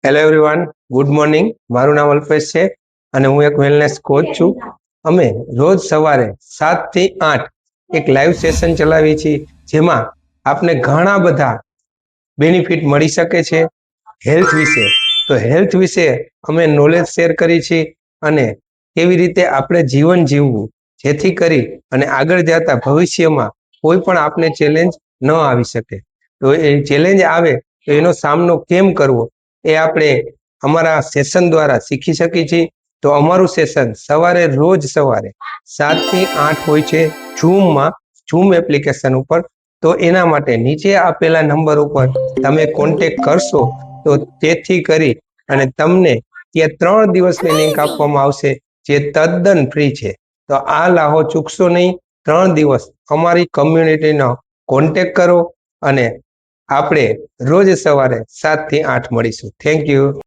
Hello everyone, good morning. મારું નામ અલ્પેશ છે અને હું એક વેલનેસ કોચ છું. અમે રોજ સવારે 7 થી 8 એક લાઈવ સેશન ચલાવીએ છીએ, જેમાં આપને ઘણા બધા બેનિફિટ મળી શકે છે હેલ્થ વિશે. તો હેલ્થ વિશે અમે નોલેજ શેર કરી છીએ અને કેવી રીતે આપણે જીવન જીવવું, જેથી કરી અને આગળ જતા ભવિષ્યમાં કોઈ પણ આપને ચેલેન્જ ન આવી શકે. તો એ ચેલેન્જ આવે તો એનો સામનો કેમ કરવો એ આપણે અમારા સેશન દ્વારા શીખી શકીએ છીએ. તો અમારું સેશન રોજ સવારે 7 થી 8 હોય છે ઝૂમ એપ્લિકેશન ઉપર. તો એના માટે નીચે આપેલા નંબર ઉપર તમે કોન્ટેક્ટ કરશો તો તેથી કરી અને તમને ત્યાં 3 દિવસની લિંક આપવામાં આવશે, જે તદ્દન ફ્રી છે. તો આ લાહો ચૂકશો નહીં. 3 દિવસ અમારી કમ્યુનિટીનો કોન્ટેક્ટ કરો અને આપણે રોજ સવારે 7 થી 8 મળીશું. Thank you.